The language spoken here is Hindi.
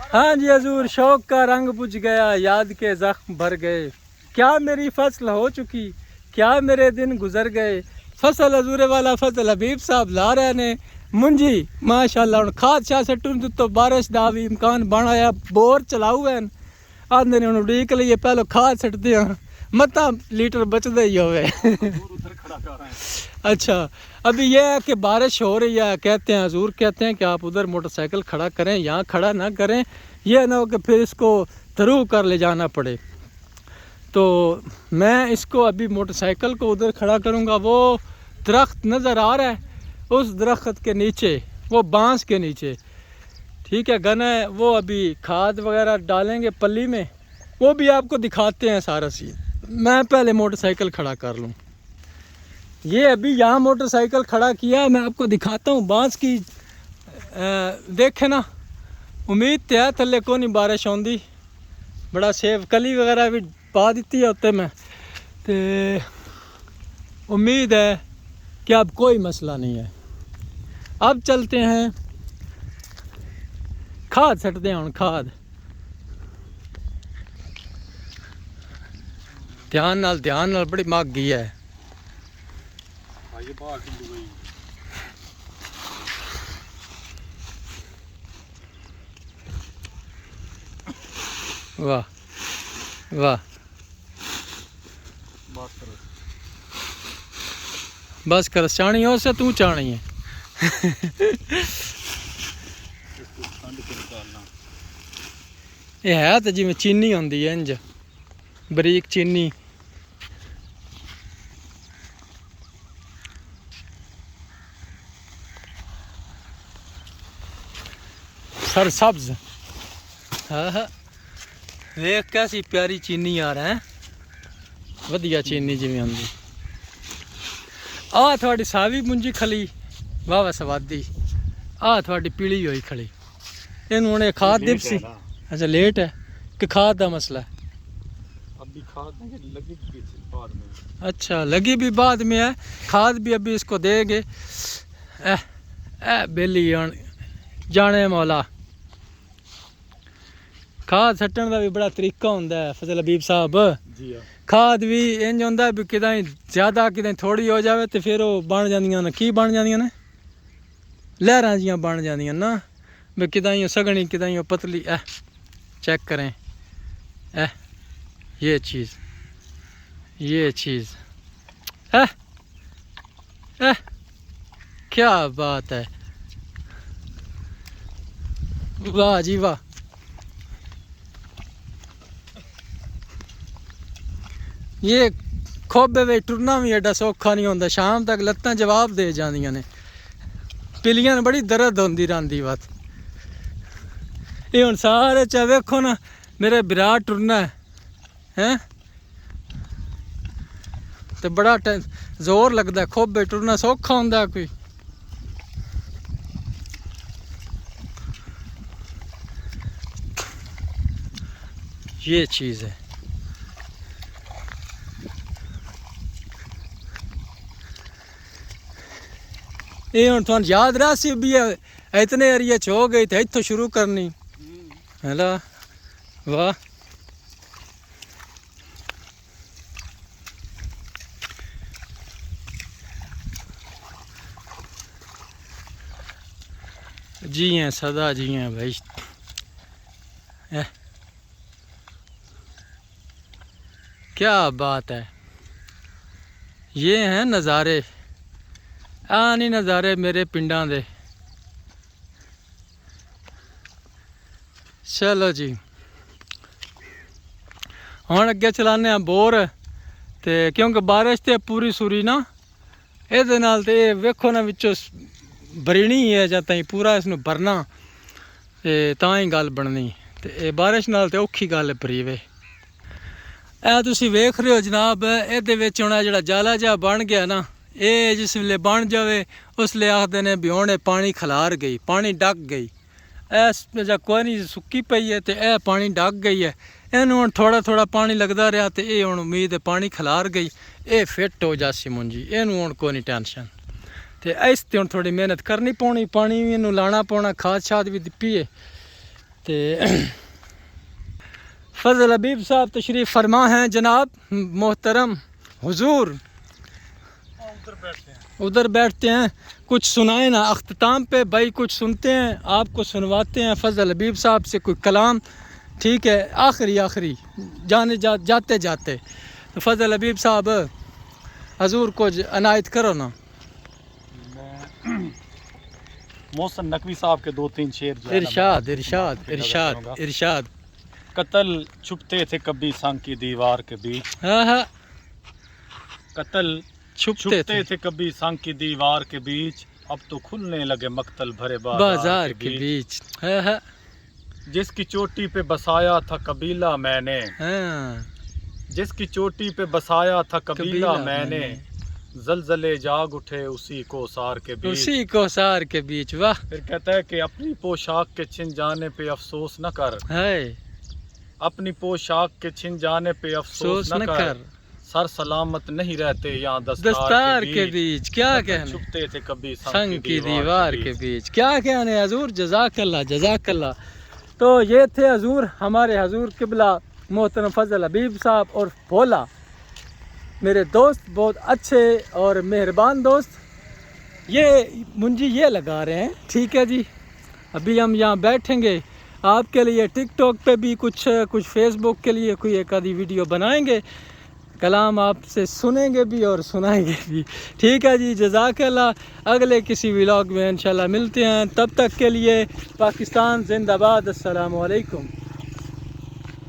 हाँ जी हजूर, शौक का रंग बुझ गया, याद के जख्म भर गए। क्या मेरी फसल हो चुकी, क्या मेरे दिन गुजर गए। फसल हजूरे वाला फसल हबीब साहब ला रहे ने मुंजी माशाल्लाह। हुण खाद शाह सट्टू तो बारिश का भी इम्कान बन आया, बोर चलाऊ है आंदे ने हुण उड़ीक लईए, पहलो खाद सटदे हाँ मता लीटर बचदा ही होवे। अच्छा, अभी यह है कि बारिश हो रही है, कहते हैं हजूर कहते हैं कि आप उधर मोटरसाइकिल खड़ा करें, यहाँ खड़ा ना करें, यह ना हो कि फिर इसको थरू कर ले जाना पड़े। तो मैं इसको अभी मोटरसाइकिल को उधर खड़ा करूँगा। वो दरख्त नज़र आ रहा है, उस दरख्त के नीचे, वो बांस के नीचे, ठीक है गना है। वो अभी खाद वगैरह डालेंगे पल्ली में, वो भी आपको दिखाते हैं सारा सीन। मैं पहले मोटरसाइकिल खड़ा कर लूँ। ये अभी यहाँ मोटरसाइकिल खड़ा किया, मैं आपको दिखाता हूँ बांस की। देखे ना, उम्मीद तो है थले को नहीं बारिश आँदी, बड़ा सेब कली वगैरह भी पा दी है उत्ते में, तो उम्मीद है कि अब कोई मसला नहीं है। अब चलते हैं खाद सटते हैं। हम खाद ध्यान नाल बड़ी मग गई है। वाह वाह, बस कर चाणी हो से तू चाणी है। ये है तो जिमें चीनी होंदी है इंज बरीक चीनी। सर सब्ज, हाँ हाँ देख कैसी प्यारी चीनी आ रहा है, वधिया चीनी जिमें आंदी। आ थोड़ी सावी मुंजी खली वाह वाह सवादी, आ थोड़ी पीली हुई खली। इन्हू हुणे खाद दिपसी। अच्छा लेट है कि खाद का मसला है? अभी खाद लगी भी बाद में। अच्छा लगी भी बाद में है, खाद भी अभी इसको देंगे। बेली जाने मौला। खाद सट्टन का भी बड़ा तरीका होंदा है फजल हबीब साहब जी। खाद भी इंज होंदा भी किदाई ज़्यादा किदाई थोड़ी हो जाए तो फिर वो बन जांदियां ने, की बन जांदियां ने, लहरां जियां बन जांदियां ना, भी किदाई सगनी किदाई पतली। चेक करें ये चीज़ क्या बात है, वाह जी वाह। ये खोबे में टुरना भी एडा सौखा नहीं होंदा, शाम तक लत्तां जवाब दे जांदियां ने, पिलियां बड़ी दर्द होंदी रहिंदी बस। ये हुण सारे चा वेखो ना मेरे विराट टुरना है तो बड़ा जोर लगता है। खोबे टुरना सौखा होंदा कोई? ये चीज़ है। ये हुण तुहानू याद रहा सी भी इतने एरिया च हो गई तो इत्थों शुरू करनी है ला। वाह जी हैं सदा जी हैं भाई। क्या बात है, ये हैं नज़ारे, नहीं नज़ारे मेरे पिंडां दे। चलो जी हुण अगे चलाने बोर, ते क्योंकि बारिश तो पूरी सूरी ना ये नाल ते वेखो ना विचों भरीनी है जां ताईं पूरा इसनूं भरना ते तां ही गल बननी, ते बारिश नाल ते औखी गल भरी वे। तुसीं वेख रहे हो जनाब, इहदे विच हुण जिहड़ा जाला जिहा बन गया ना, ये जिस वेले बन जावे उस वेले आखदे ने भी हुण पानी खलार गई, पानी डक गई। इस कोई नहीं सुक्की पई है तो यह पानी डक गई है। इन्हूं हुण थोड़ा थोड़ा पानी लगता रहा तो ये हुण उम्मीद है पानी खलार गई, ये फिट हो जासी मुंजी, इन्हूं हुण कोई नहीं टेंशन। तो इस ते हुण थोड़ी मेहनत करनी पौनी, पानी भी इन्हूं लाना पौना, खाद शाद भी दिप्पी है तो फजल हबीब साहब तशरीफ़ फरमा हैं जनाब मोहतरम हुजूर। उधर बैठते हैं, कुछ सुनाए ना अख्ताम पे भाई, कुछ सुनते हैं, आपको सुनवाते हैं फजल हबीब साहब से कोई कलाम, ठीक है। आखिरी जाते जाते तो फजल हबीब साहब हजूर को अनायत करो ना। मोहसिन नकवी साहब के 2-3 शेर जो है ना, इरशाद इरशाद इरशाद इरशाद। कत्ल छुपते थे कभी संग की दीवार के बीच, हाँ हाँ, कत्ल छुपते थे कभी संग की दीवार के बीच, अब तो खुलने लगे मकतल भरे बाजार के बीच। हाँ हाँ, जिसकी चोटी पे बसाया था कबीला मैंने, हाँ, जिसकी चोटी पे बसाया था कबीला मैंने, जलजले जाग उठे उसी को सार के बीच, उसी को सार के बीच। वाह। फिर कहता है कि अपनी पोशाक के छिन जाने पे अफसोस न कर, है अपनी पोशाक के छिन जाने पे अफसोस न कर, सर सलामत नहीं रहते यहाँ दस्तार के बीच। क्या कहने, छुपते थे कभी संग की दीवार के बीच। क्या कहने हजूर, जज़ाकल्लाह जज़ाकल्लाह। तो ये थे हजूर, हमारे हजूर किबला मोहतरम फजल हबीब साहब और भोला, मेरे दोस्त, बहुत अच्छे और मेहरबान दोस्त। ये मुंजी ये लगा रहे हैं, ठीक है जी। अभी हम यहाँ बैठेंगे, आपके लिए टिकटॉक पे भी कुछ फेसबुक के लिए कोई एक आधी वीडियो बनाएंगे, कलाम आपसे सुनेंगे भी और सुनाएंगे भी, ठीक है जी। जज़ाकल्लाह। अगले किसी व्लॉग में इंशाल्लाह मिलते हैं, तब तक के लिए पाकिस्तान जिंदाबाद। अस्सलामु अलैकुम।